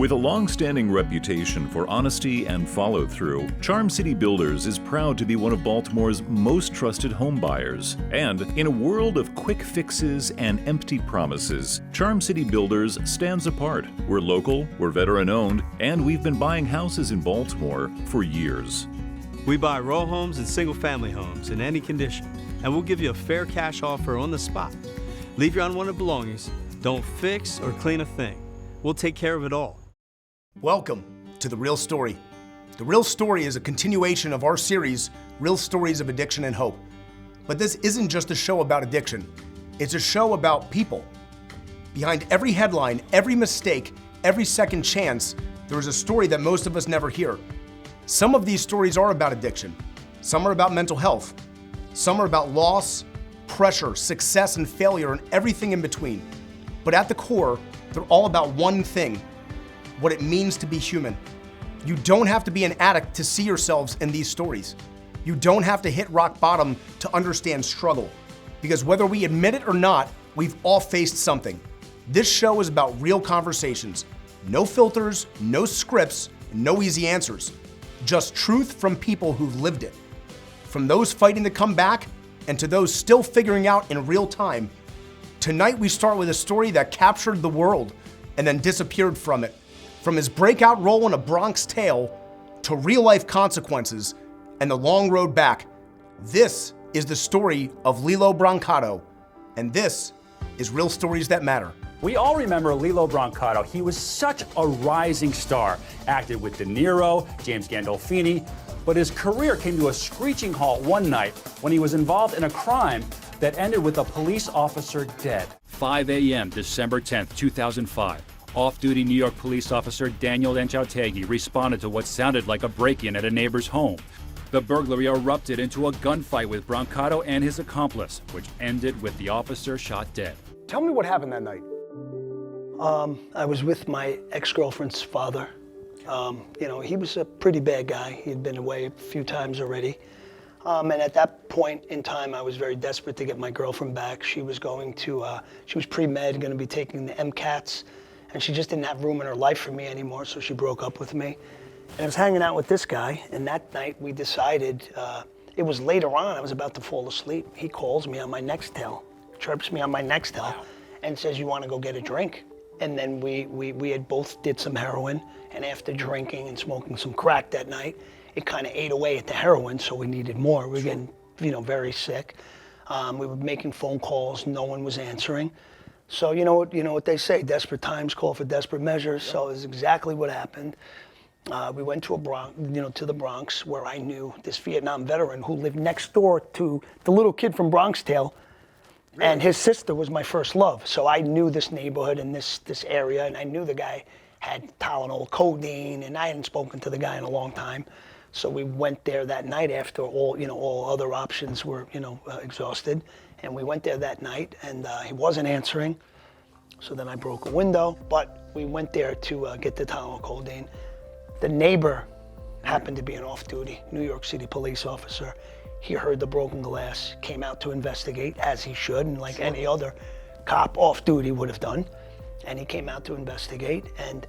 With a long-standing reputation for honesty and follow-through, Charm City Builders is proud to be one of Baltimore's most trusted home buyers. And in a world of quick fixes and empty promises, Charm City Builders stands apart. We're local, we're veteran-owned, and we've been buying houses in Baltimore for years. We buy row homes and single-family homes in any condition, and we'll give you a fair cash offer on the spot. Leave your unwanted belongings, don't fix or clean a thing. We'll take care of it all. Welcome to The Real Story. The Real Story is a continuation of our series, Real Stories of Addiction and Hope. But this isn't just a show about addiction. It's a show about people. Behind every headline, every mistake, every second chance, there is a story that most of us never hear. Some of these stories are about addiction. Some are about mental health. Some are about loss, pressure, success, and failure, and everything in between. But at the core, they're all about one thing: what it means to be human. You don't have to be an addict to see yourselves in these stories. You don't have to hit rock bottom to understand struggle. Because whether we admit it or not, we've all faced something. This show is about real conversations. No filters, no scripts, no easy answers. Just truth from people who've lived it. From those fighting to come back, and to those still figuring out in real time. Tonight we start with a story that captured the world and then disappeared from it. From his breakout role in A Bronx Tale to real-life consequences and the long road back, this is the story of Lillo Brancato, and this is Real Stories That Matter. We all remember Lillo Brancato. He was such a rising star, acted with De Niro, James Gandolfini, but his career came to a screeching halt one night when he was involved in a crime that ended with a police officer dead. 5 a.m., December 10th, 2005. Off-duty New York police officer Daniel Enchautegui responded to what sounded like a break-in at a neighbor's home. The burglary erupted into a gunfight with Brancato and his accomplice, which ended with the officer shot dead. Tell me what happened that night. I was with my ex-girlfriend's father. He was a pretty bad guy. He'd been away a few times already. And at that point in time, I was very desperate to get my girlfriend back. She was she was pre-med, going to be taking the MCATs. And she just didn't have room in her life for me anymore, so she broke up with me. And I was hanging out with this guy, and that night we decided, it was later on, I was about to fall asleep. He calls me on my Nextel, chirps me on my Nextel, and says, "You want to go get a drink?" And then we had both did some heroin, and after drinking and smoking some crack that night, it kind of ate away at the heroin, so we needed more. We were getting, very sick. We were making phone calls, no one was answering. So you know what they say, desperate times call for desperate measures. So it's exactly what happened. We went to to the Bronx, where I knew this Vietnam veteran who lived next door to the little kid from Bronx Tale. Really? And his sister was my first love. So I knew this neighborhood and this area, and I knew the guy had Tylenol, codeine, and I hadn't spoken to the guy in a long time. So we went there that night after all other options were, exhausted. And we went there that night, and he wasn't answering. So then I broke a window, but we went there to get the Tylenol, codeine. The neighbor happened to be an off-duty New York City police officer. He heard the broken glass, came out to investigate, as he should, and like any other cop off-duty would have done. And he came out to investigate, and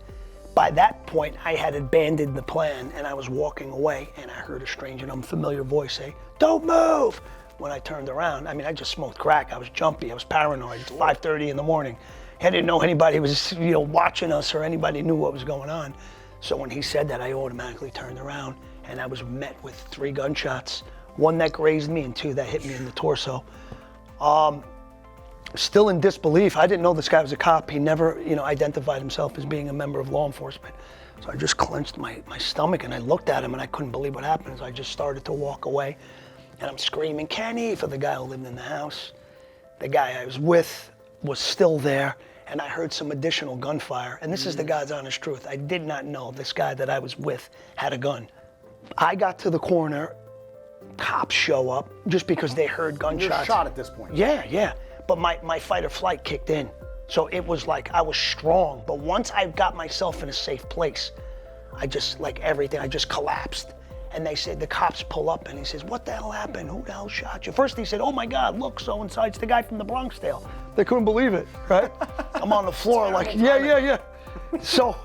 by that point, I had abandoned the plan, and I was walking away, and I heard a strange and unfamiliar voice say, "Don't move!" When I turned around, I just smoked crack. I was jumpy, I was paranoid. It's 5:30 in the morning. I didn't know anybody was watching us or anybody knew what was going on. So when he said that, I automatically turned around, and I was met with 3 gunshots, 1 that grazed me and 2 that hit me in the torso. Still in disbelief. I didn't know this guy was a cop. He never, identified himself as being a member of law enforcement. So I just clenched my stomach, and I looked at him, and I couldn't believe what happened. So I just started to walk away, and I'm screaming, "Kenny," for the guy who lived in the house. The guy I was with was still there, and I heard some additional gunfire. And this is the God's honest truth. I did not know this guy that I was with had a gun. I got to the corner, cops show up just because they heard gunshots. You're shot at this point. Yeah. But my fight or flight kicked in. So it was like I was strong. But once I got myself in a safe place, I just collapsed. And they said, the cops pull up, and he says, "What the hell happened? Who the hell shot you?" First he said, "Oh my God, look, so-and-so, it's the guy from the Bronx Tale." They couldn't believe it, right? I'm on the floor like, yeah. So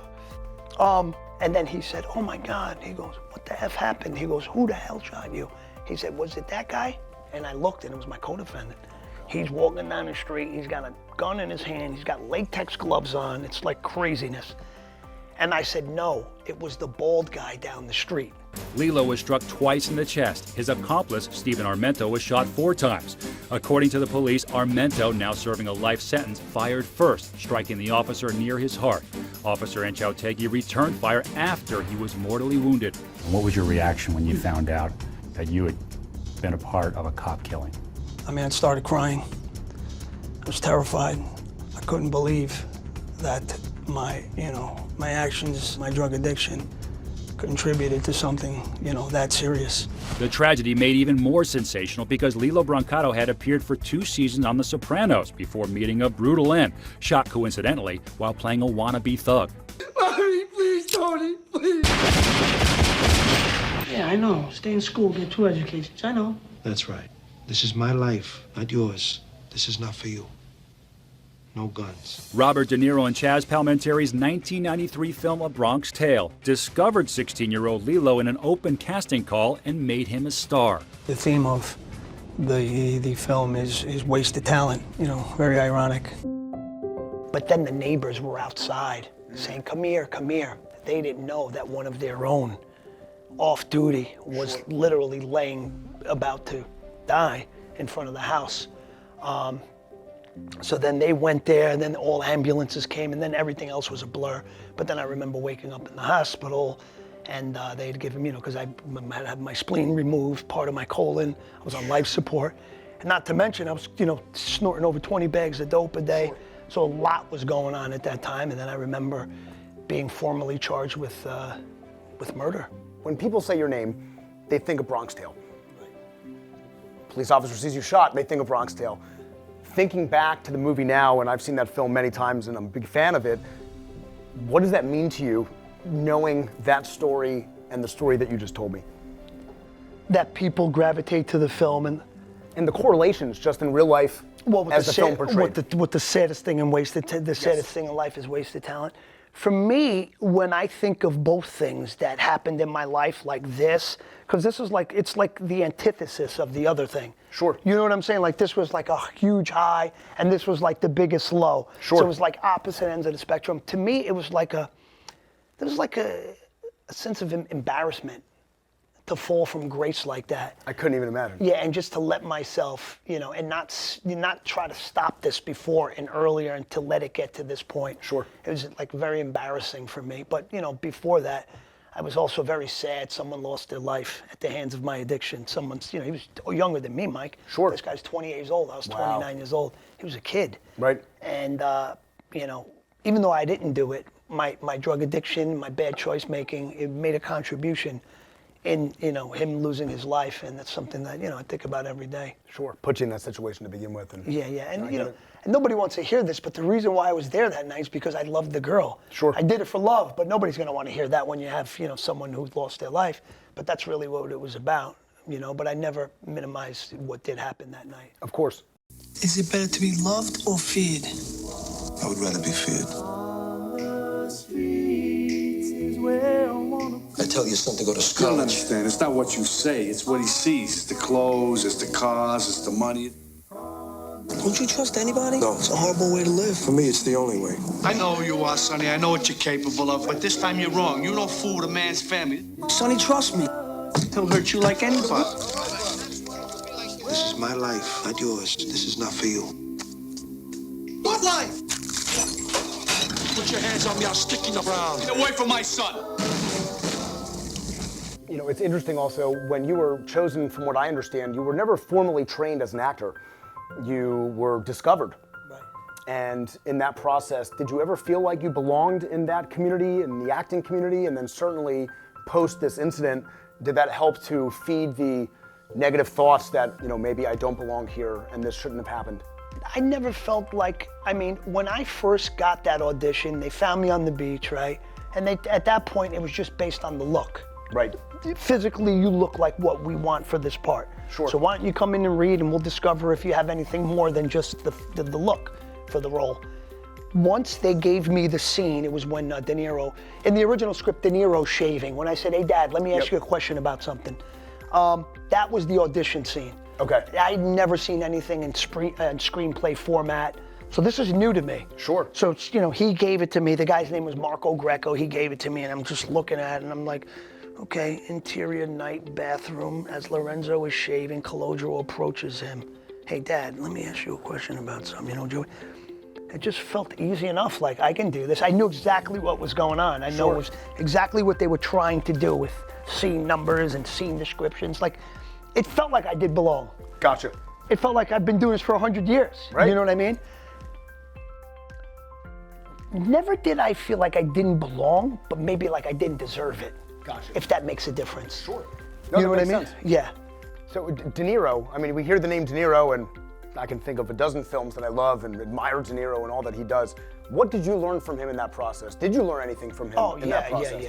And then he said, oh my God. He goes, what the F happened? He goes, who the hell shot you? He said, was it that guy? And I looked and it was my co-defendant. He's walking down the street, he's got a gun in his hand, he's got latex gloves on, it's like craziness. And I said, no, it was the bald guy down the street. Lillo was struck twice in the chest. His accomplice, Stephen Armento, was shot 4 times. According to the police, Armento, now serving a life sentence, fired first, striking the officer near his heart. Officer Anchautegui returned fire after he was mortally wounded. What was your reaction when you found out that you had been a part of a cop killing? I mean, I started crying. I was terrified. I couldn't believe that my actions, my drug addiction, contributed to something, that serious. The tragedy made even more sensational because Lillo Brancato had appeared for 2 seasons on The Sopranos before meeting a brutal end, shot coincidentally while playing a wannabe thug. Mommy, please, Tony, please. Yeah, I know. Stay in school, get 2 educations. I know. That's right. This is my life, not yours. This is not for you. No guns. Robert De Niro and Chaz Palminteri's 1993 film A Bronx Tale discovered 16-year-old Lillo in an open casting call and made him a star. The theme of the film is wasted talent, very ironic. But then the neighbors were outside saying, come here, come here. They didn't know that one of their own off duty was literally about to die in front of the house. So then they went there, and then all ambulances came, and then everything else was a blur. But then I remember waking up in the hospital, and they'd give him, because I had my spleen removed, part of my colon. I was on life support. And not to mention, I was, snorting over 20 bags of dope a day. So a lot was going on at that time. And then I remember being formally charged with murder. When people say your name, they think of Bronx Tale. Police officer sees you shot, they think of Bronx Tale. Thinking back to the movie now, and I've seen that film many times and I'm a big fan of it, what does that mean to you, knowing that story and the story that you just told me? That people gravitate to the film and the correlations just in real life as the film portrayed. What the saddest thing in saddest thing in life is wasted talent. For me, when I think of both things that happened in my life like this, because this is it's like the antithesis of the other thing. Sure. You know what I'm saying? Like this was like a huge high, and this was like the biggest low. Sure. So it was like opposite ends of the spectrum. To me, it was like a sense of embarrassment to fall from grace like that. I couldn't even imagine. Yeah, and just to let myself, and not try to stop this before and earlier and to let it get to this point. Sure. It was like very embarrassing for me. But, before that, I was also very sad. Someone lost their life at the hands of my addiction. Someone's, he was younger than me, Mike. Sure. This guy's 28 years old. I was 29 years old. He was a kid. Right. And, even though I didn't do it, my drug addiction, my bad choice making, it made a contribution in him losing his life, and that's something that I think about every day. Sure, put you in that situation to begin with. And and nobody wants to hear this, but the reason why I was there that night is because I loved the girl. Sure. I did it for love, but nobody's going to want to hear that when you have someone who lost their life. But that's really what it was about, But I never minimized what did happen that night. Of course. Is it better to be loved or feared? I would rather be feared. I tell your son to go to You don't college. understand. It's not what you say. It's what he sees. It's the clothes, it's the cars, it's the money. Don't you trust anybody? No. It's a horrible way to live. For me, it's the only way. I know who you are, Sonny. I know what you're capable of. But this time you're wrong. You don't fool a man's family. Sonny, trust me. He'll hurt you like anybody. This is my life, not yours. This is not for you. What life? Put your hands on me. I'll stick you in the ground. Get away from my son. It's interesting also, when you were chosen, from what I understand, you were never formally trained as an actor. You were discovered. Right. And in that process, did you ever feel like you belonged in that community, in the acting community? And then certainly post this incident, did that help to feed the negative thoughts that, maybe I don't belong here and this shouldn't have happened? I never felt like, when I first got that audition, they found me on the beach, right? And at that point, it was just based on the look. Right. Physically, you look like what we want for this part. Sure. So why don't you come in and read, and we'll discover if you have anything more than just the look for the role. Once they gave me the scene, it was when De Niro, in the original script, De Niro's shaving. When I said, hey Dad, let me ask you a question about something. That was the audition scene. Okay. I'd never seen anything in screenplay format. So this is new to me. Sure. So, you know, he gave it to me. The guy's name was Marco Greco. He gave it to me and I'm just looking at it and I'm like, okay, interior night bathroom. As Lorenzo is shaving, Calogero approaches him. Hey Dad, let me ask you a question about something, you know, Joey. It just felt easy enough, like I can do this. I knew exactly what was going on. I know it was exactly what they were trying to do with scene numbers and scene descriptions. Like, it felt like I did belong. Gotcha. It felt like I've been doing this for 100 years. Right. You know what I mean? Never did I feel like I didn't belong, but maybe like I didn't deserve it. Gotcha. If that makes a difference. Sure. You know what I mean? Sense. Yeah. So De Niro, I mean, we hear the name De Niro and I can think of a dozen films that I love and admire De Niro and all that he does. What did you learn from him in that process? Did you learn anything from him in that process?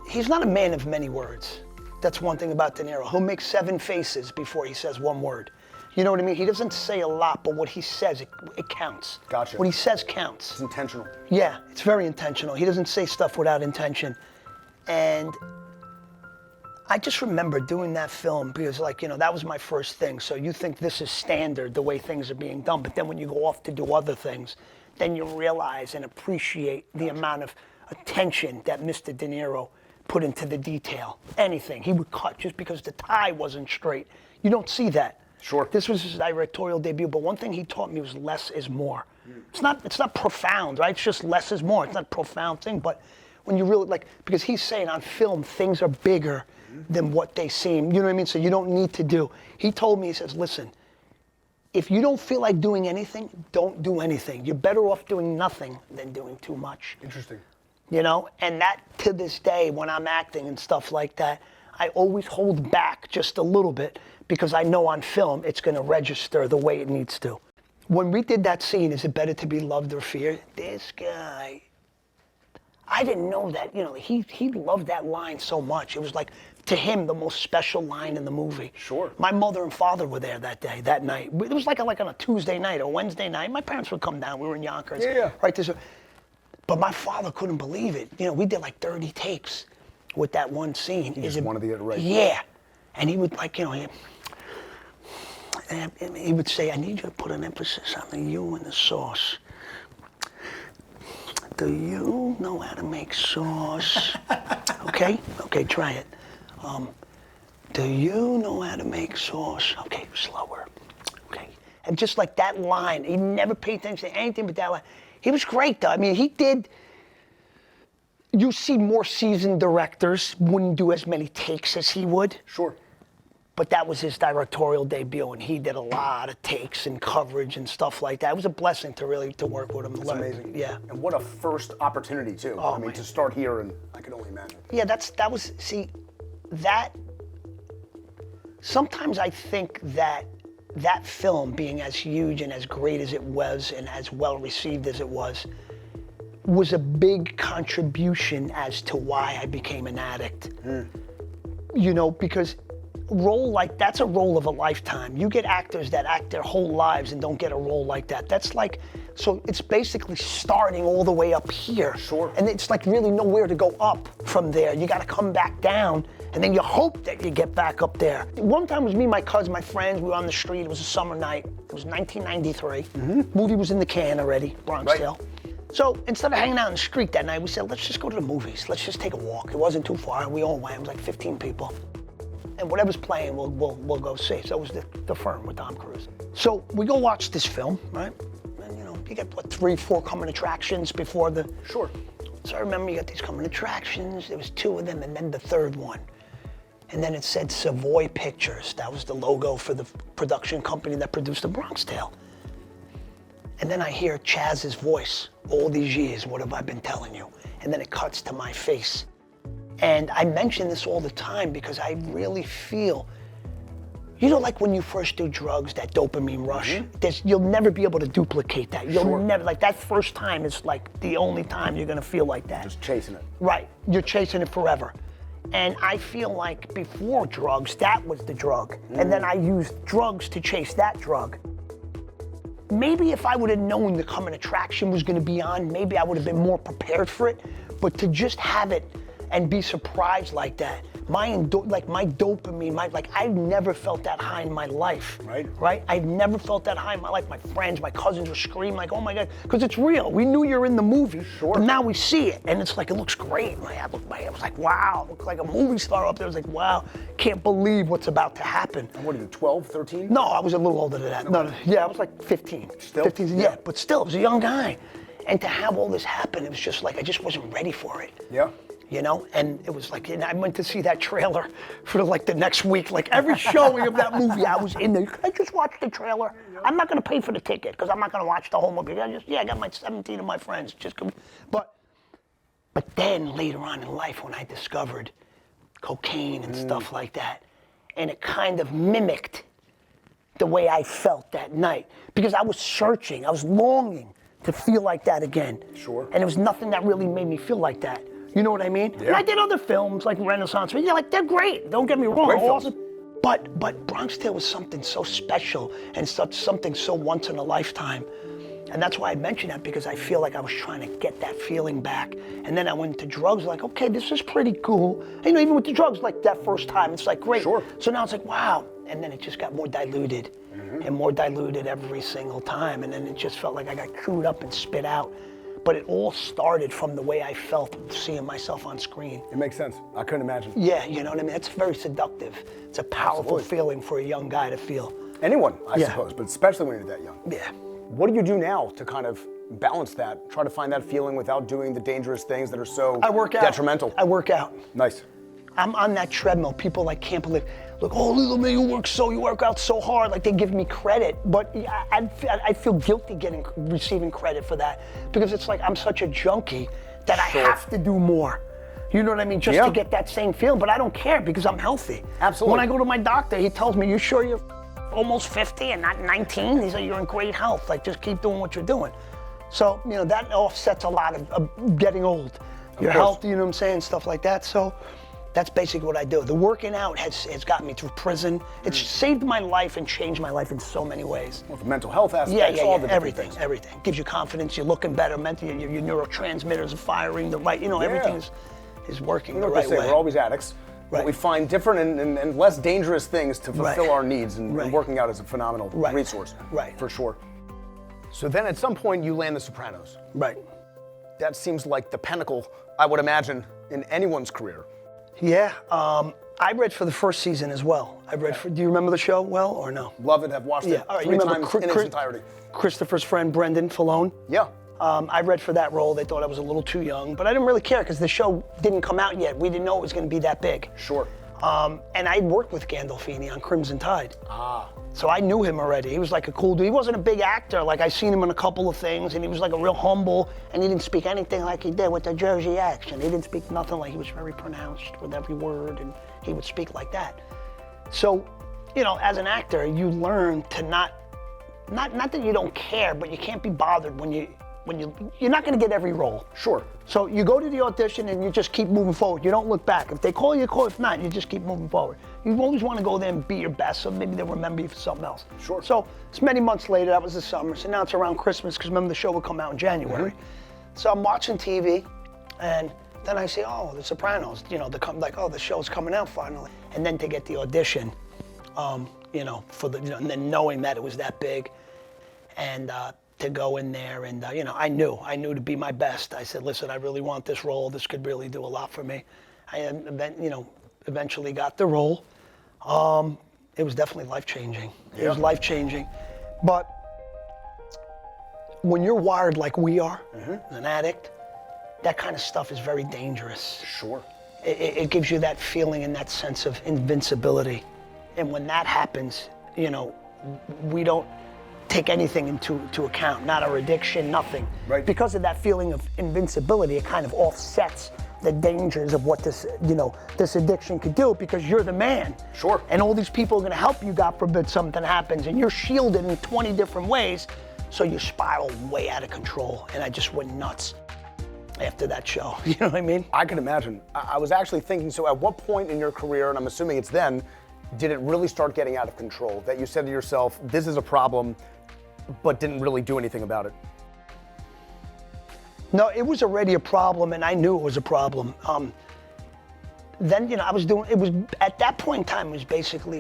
He's not a man of many words. That's one thing about De Niro. He'll make 7 faces before he says one word. You know what I mean? He doesn't say a lot, but what he says, it counts. Gotcha. What he says counts. It's intentional. Yeah, it's very intentional. He doesn't say stuff without intention. And I just remember doing that film because, like, you know, that was my first thing. So you think this is standard, the way things are being done. But then when you go off to do other things, then you realize and appreciate the amount of attention that Mr. De Niro put into the detail. Anything. He would cut just because the tie wasn't straight. You don't see that. Sure. This was his directorial debut, but one thing he taught me was less is more. It's not profound, right? It's just less is more. It's not a profound thing, but when you really, like, because he's saying on film, things are bigger than what they seem. You know what I mean? So you don't need to do. He told me, he says, listen, if you don't feel like doing anything, don't do anything. You're better off doing nothing than doing too much. Interesting. You know, and that to this day, when I'm acting and stuff like that, I always hold back just a little bit because I know on film it's going to register the way it needs to. When we did that scene, is it better to be loved or feared? This guy, I didn't know that, you know, he loved that line so much. It was like, to him, the most special line in the movie. Sure. My mother and father were there that day, that night. It was like on a Tuesday night or Wednesday night. My parents would come down. We were in Yonkers. Yeah. Right there. But my father couldn't believe it. You know, we did like 30 takes with that one scene. He just wanted to get it right. Yeah. And he would, like, you know, he would say, I need you to put an emphasis on the you and the sauce. Do you know how to make sauce? Okay? Okay, try it. Do you know how to make sauce? Okay, slower. Okay. And just like that line, he never paid attention to anything but that line. He was great, though. I mean, he did. You see more seasoned directors wouldn't do as many takes as he would. Sure. But that was his directorial debut, and he did a lot of takes and coverage and stuff like that. It was a blessing to work with him. It's amazing. Yeah. And what a first opportunity, too. Oh, I mean, man. to start here, and I can only imagine. Yeah, sometimes I think that film being as huge and as great as it was and as well received as it was a big contribution as to why I became an addict. You know, because that's a role of a lifetime. You get actors that act their whole lives and don't get a role like that. That's like, so it's basically starting all the way up here. Sure. And it's like really nowhere to go up from there. You gotta come back down, and then you hope that you get back up there. One time it was me, my cousin, my friends, we were on the street, it was a summer night. It was 1993. Movie was in the can already, Bronx Tale. So instead of hanging out in the street that night, we said, let's just go to the movies. Let's just take a walk. It wasn't too far, we all went, it was like 15 people. And whatever's playing, we'll go see. So it was the Firm with Tom Cruise. So we go watch this film, right? And you know, you get 3-4 coming attractions before the. Sure. So I remember you got these coming attractions. There was 2 of them, and then the third one. And then it said Savoy Pictures. That was the logo for the production company that produced The Bronx Tale. And then I hear Chaz's voice. All these years, what have I been telling you? And then it cuts to my face. And I mention this all the time because I really feel, you know, like when you first do drugs, that dopamine rush, you'll never be able to duplicate that. You'll never, like that first time is like the only time you're gonna feel like that. Just chasing it. Right, you're chasing it forever. And I feel like before drugs, that was the drug. And then I used drugs to chase that drug. maybe if I would have known the coming attraction was going to be on, maybe I would have been more prepared for it. But to just have it and be surprised like that, my dopamine, I've never felt that high in my life. Right? I've never felt that high in my life. My friends, my cousins were screaming like, oh my God, because it's real. We knew you're in the movie, but now we see it, and it's like, it looks great. I was like, wow, look like a movie star up there. I was like, wow, can't believe what's about to happen. And what are you, 12, 13? No, I was a little older than that. No, yeah, I was like 15. Still? 15, yeah, but still, I was a young guy. And to have all this happen, it was just like, I just wasn't ready for it. Yeah. You know, and it was like, and I went to see that trailer for like the next week. Like every showing of that movie, I was in there. I just watched the trailer. I'm not gonna pay for the ticket because I'm not gonna watch the whole movie. I got my 17 of my friends. But then later on in life, when I discovered cocaine and stuff like that, and it kind of mimicked the way I felt that night, because I was searching, I was longing to feel like that again. Sure. And there was nothing that really made me feel like that. You know what I mean? Yeah. And I did other films like Renaissance. Yeah, like they're great. Don't get me wrong. Great films. But Bronx Tale was something so special and something so once in a lifetime. And that's why I mention that, because I feel like I was trying to get that feeling back. And then I went into drugs, like, okay, this is pretty cool. And, you know, even with the drugs, like that first time, it's like great. Sure. So now it's like, wow. And then it just got more diluted and more diluted every single time. And then it just felt like I got chewed up and spit out. But it all started from the way I felt seeing myself on screen. It makes sense. I couldn't imagine. Yeah, you know what I mean? It's very seductive. It's a powerful feeling for a young guy to feel. Anyone, I suppose, but especially when you're that young. Yeah. What do you do now to kind of balance that, try to find that feeling without doing the dangerous things that are so detrimental? I work out. Nice. I'm on that treadmill. People like can't believe, look, oh, Lillo, man, you work out so hard. Like they give me credit, but I feel guilty receiving credit for that, because it's like I'm such a junkie that I have to do more. You know what I mean? Just to get that same feeling, but I don't care because I'm healthy. Absolutely. When I go to my doctor, he tells me, you sure you're almost 50 and not 19? He said, you're in great health. Like just keep doing what you're doing. So, you know, that offsets a lot of getting old. Your health, you know what I'm saying? Stuff like that. So that's basically what I do. The working out has got me through prison. It's saved my life and changed my life in so many ways. Well, the mental health aspects, all the everything. Gives you confidence, you're looking better mentally, your neurotransmitters are firing the right, you know, everything is working the right way. We're always addicts, but we find different and less dangerous things to fulfill our needs, and working out is a phenomenal resource, for sure. So then at some point you land The Sopranos. Right. That seems like the pinnacle, I would imagine, in anyone's career. Yeah, I read for the first season as well. Do you remember the show well or no? Love it, have watched it three times in its entirety. Christopher's friend Brendan Fallone? Yeah. I read for that role. They thought I was a little too young, but I didn't really care because the show didn't come out yet. We didn't know it was going to be that big. Sure. And I'd worked with Gandolfini on Crimson Tide. So I knew him already. He was like a cool dude. He wasn't a big actor. Like I seen him in a couple of things, and he was like a real humble, and he didn't speak anything like he did with the Jersey accent. He didn't speak nothing like, he was very pronounced with every word, and he would speak like that. So, you know, as an actor, you learn to not that you don't care, but you can't be bothered when you're not going to get every role. Sure. So you go to the audition and you just keep moving forward. You don't look back. If they call you, call. If not, you just keep moving forward. You always want to go there and be your best, so maybe they'll remember you for something else. Sure. So it's many months later. That was the summer. So now it's around Christmas, because remember the show would come out in January. So I'm watching TV, and then I say, oh, The Sopranos. You know, the show's coming out finally. And then to get the audition, you know, and then knowing that it was that big, and to go in there, and you know, I knew to be my best. I said, listen, I really want this role. This could really do a lot for me. I, you know, eventually got the role. It was definitely life-changing. It was life-changing. But when you're wired like we are, an addict, that kind of stuff is very dangerous. Sure. It gives you that feeling and that sense of invincibility. And when that happens, you know, we don't take anything into account, not our addiction, nothing. Right. Because of that feeling of invincibility, it kind of offsets the dangers of what this addiction could do, because you're the man. Sure. And all these people are gonna help you, God forbid something happens, and you're shielded in 20 different ways, so you spiral way out of control. And I just went nuts after that show, you know what I mean? I can imagine. I was actually thinking, so at what point in your career, and I'm assuming it's then, did it really start getting out of control? That you said to yourself, this is a problem, but didn't really do anything about it. No, it was already a problem, and I knew it was a problem. Then, you know, I was doing, it was, at that point in time, it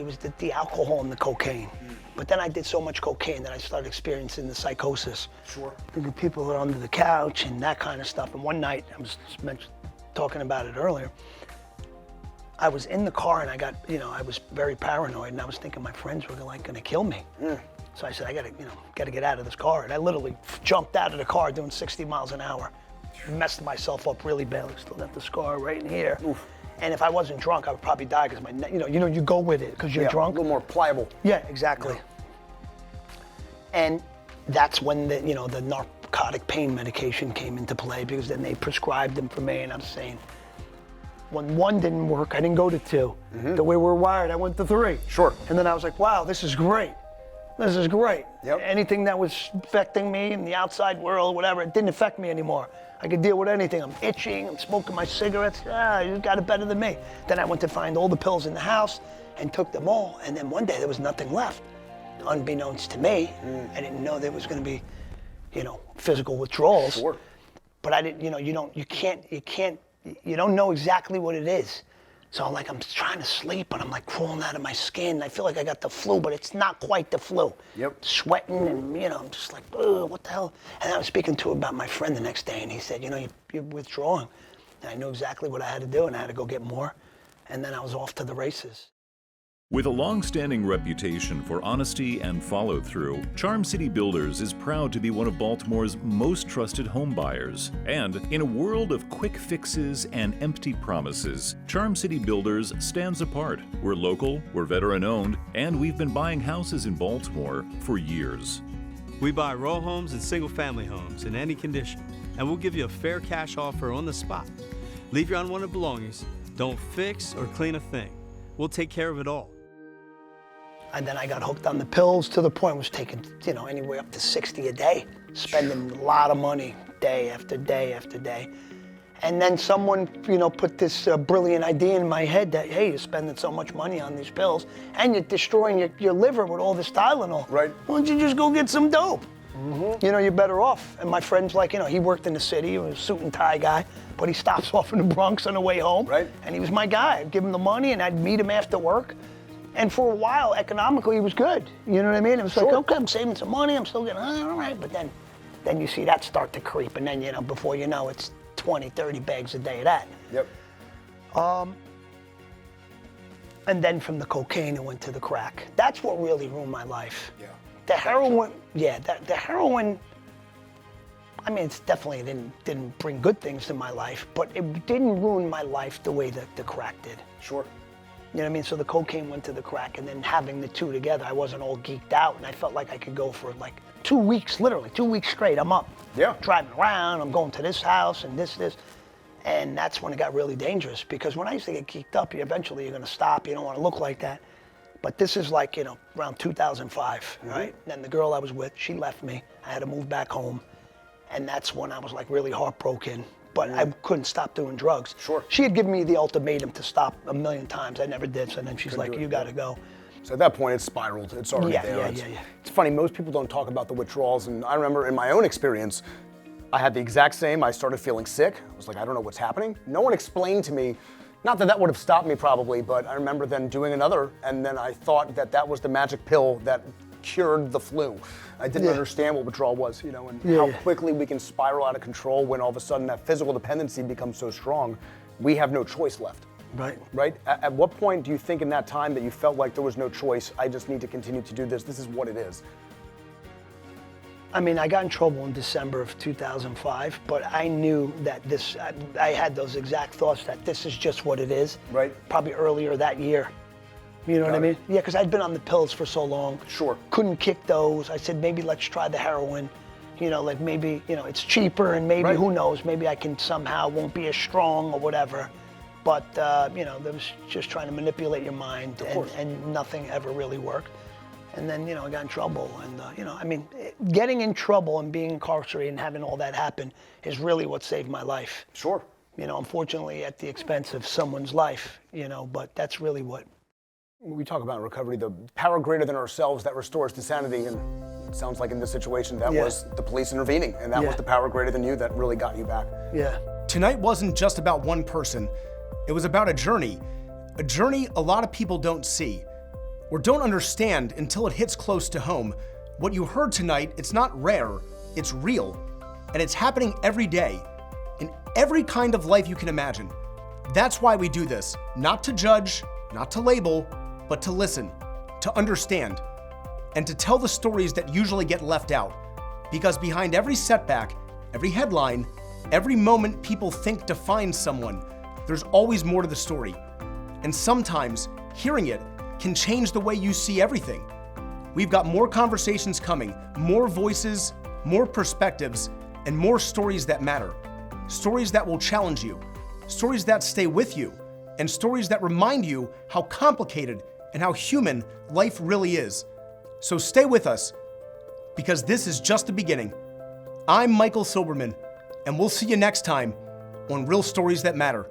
was the alcohol and the cocaine. But then I did so much cocaine that I started experiencing the psychosis. Sure. The people are under the couch and that kind of stuff. And one night, I was talking about it earlier, I was in the car and I got, you know, I was very paranoid and I was thinking my friends were like gonna kill me. So I said, I gotta get out of this car. And I literally jumped out of the car doing 60 miles an hour. Messed myself up really badly. Still got the scar right in here. Oof. And if I wasn't drunk, I would probably die because my neck, you go with it because you're drunk. A little more pliable. Yeah, exactly. And that's when the narcotic pain medication came into play, because then they prescribed them for me, and I'm saying, when one didn't work, I didn't go to two. The way we're wired, I went to three. Sure. And then I was like, wow, this is great. This is great. Yep. Anything that was affecting me in the outside world, whatever, it didn't affect me anymore. I could deal with anything. I'm itching, I'm smoking my cigarettes. You got it better than me. Then I went to find all the pills in the house and took them all. And then one day there was nothing left. Unbeknownst to me, I didn't know there was going to be, physical withdrawals. Sure. But I didn't, you don't know exactly what it is. So I'm trying to sleep, but I'm like crawling out of my skin. I feel like I got the flu, but it's not quite the flu. Yep. Sweating and, I'm just like, ugh, what the hell? And I was speaking to about my friend the next day, and he said, you're withdrawing. And I knew exactly what I had to do, and I had to go get more. And then I was off to the races. With a long-standing reputation for honesty and follow-through, Charm City Builders is proud to be one of Baltimore's most trusted home buyers. And in a world of quick fixes and empty promises, Charm City Builders stands apart. We're local, we're veteran-owned, and we've been buying houses in Baltimore for years. We buy row homes and single-family homes in any condition, and we'll give you a fair cash offer on the spot. Leave your unwanted belongings. Don't fix or clean a thing. We'll take care of it all. And then I got hooked on the pills to the point I was taking, anywhere up to 60 a day, spending a lot of money day after day after day. And then someone, put this brilliant idea in my head that, hey, you're spending so much money on these pills and you're destroying your liver with all this Tylenol. Right. Why don't you just go get some dope? You're better off. And my friend's like, he worked in the city, he was a suit and tie guy, but he stops off in the Bronx on the way home. Right. And he was my guy. I'd give him the money and I'd meet him after work. And for a while, economically, it was good. You know what I mean? It was like, okay, I'm saving some money, I'm still getting, all right. But then you see that start to creep. And then, before you know, it's 20, 30 bags a day of that. Yep. And then from the cocaine, it went to the crack. That's what really ruined my life. Yeah. The heroin, the heroin, I mean, it's definitely didn't bring good things to my life, but it didn't ruin my life the way that the crack did. Sure. You know what I mean? So the cocaine went to the crack, and then having the two together, I wasn't all geeked out, and I felt like I could go for like 2 weeks, literally 2 weeks straight. I'm up, driving around, I'm going to this house and this. And that's when it got really dangerous, because when I used to get geeked up, eventually you're gonna stop, you don't wanna look like that. But this is like, around 2005, right? And the girl I was with, she left me. I had to move back home. And that's when I was like really heartbroken. But I couldn't stop doing drugs. Sure. She had given me the ultimatum to stop a million times. I never did. So then she's like, you gotta go. So at that point, it's spiraled. It's already there. Yeah. It's funny, most people don't talk about the withdrawals. And I remember in my own experience, I had the exact same. I started feeling sick. I was like, I don't know what's happening. No one explained to me, not that would have stopped me probably, but I remember then doing another, and then I thought that was the magic pill that cured the flu. I didn't understand what withdrawal was, and how quickly we can spiral out of control when all of a sudden that physical dependency becomes so strong, we have no choice left. Right? At what point do you think in that time that you felt like there was no choice, I just need to continue to do this is what it is? I mean, I got in trouble in December of 2005, but I knew that I had those exact thoughts that this is just what it is. Right. Probably earlier that year. You know what I mean? Yeah, because I'd been on the pills for so long. Sure. Couldn't kick those. I said, maybe let's try the heroin. Like maybe, it's cheaper and maybe, who knows, maybe I can somehow won't be as strong or whatever. But, there was just trying to manipulate your mind, and nothing ever really worked. And then, I got in trouble. And, getting in trouble and being incarcerated and having all that happen is really what saved my life. Sure. Unfortunately at the expense of someone's life, but that's really what. We talk about in recovery, the power greater than ourselves that restores to sanity. And sounds like in this situation, that Yeah. was the police intervening, and that Yeah. was the power greater than you that really got you back. Yeah. Tonight wasn't just about one person. It was about a journey a lot of people don't see or don't understand until it hits close to home. What you heard tonight, it's not rare, it's real, and it's happening every day in every kind of life you can imagine. That's why we do this, not to judge, not to label, but to listen, to understand, and to tell the stories that usually get left out. Because behind every setback, every headline, every moment people think defines someone, there's always more to the story. And sometimes hearing it can change the way you see everything. We've got more conversations coming, more voices, more perspectives, and more stories that matter. Stories that will challenge you, stories that stay with you, and stories that remind you how complicated and how human life really is. So stay with us, because this is just the beginning. I'm Michael Silberman, and we'll see you next time on Real Stories That Matter.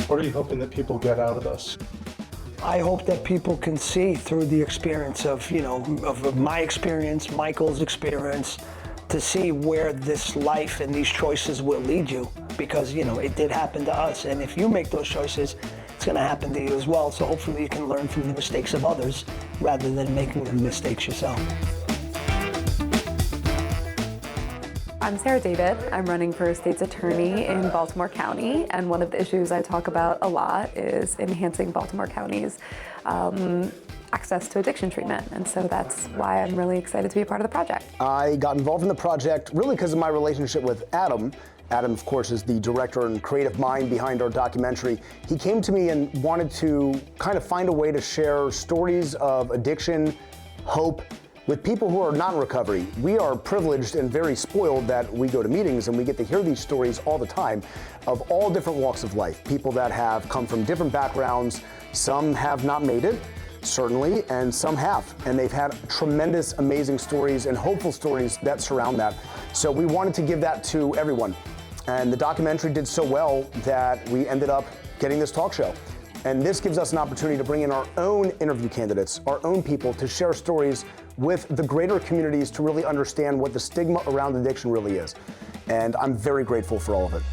What are you hoping that people get out of this? I hope that people can see through the experience of, of my experience, Michael's experience, to see where this life and these choices will lead you. Because, it did happen to us. And if you make those choices, it's going to happen to you as well. So hopefully you can learn from the mistakes of others rather than making the mistakes yourself. I'm Sarah David. I'm running for state's attorney in Baltimore County, and one of the issues I talk about a lot is enhancing Baltimore County's access to addiction treatment, and so that's why I'm really excited to be a part of the project. I got involved in the project really because of my relationship with Adam. Adam, of course, is the director and creative mind behind our documentary. He came to me and wanted to kind of find a way to share stories of addiction, hope, with people who are not in recovery. We are privileged and very spoiled that we go to meetings and we get to hear these stories all the time of all different walks of life. People that have come from different backgrounds. Some have not made it, certainly, and some have. And they've had tremendous, amazing stories and hopeful stories that surround that. So we wanted to give that to everyone. And the documentary did so well that we ended up getting this talk show. And this gives us an opportunity to bring in our own interview candidates, our own people, to share stories with the greater communities to really understand what the stigma around addiction really is. And I'm very grateful for all of it.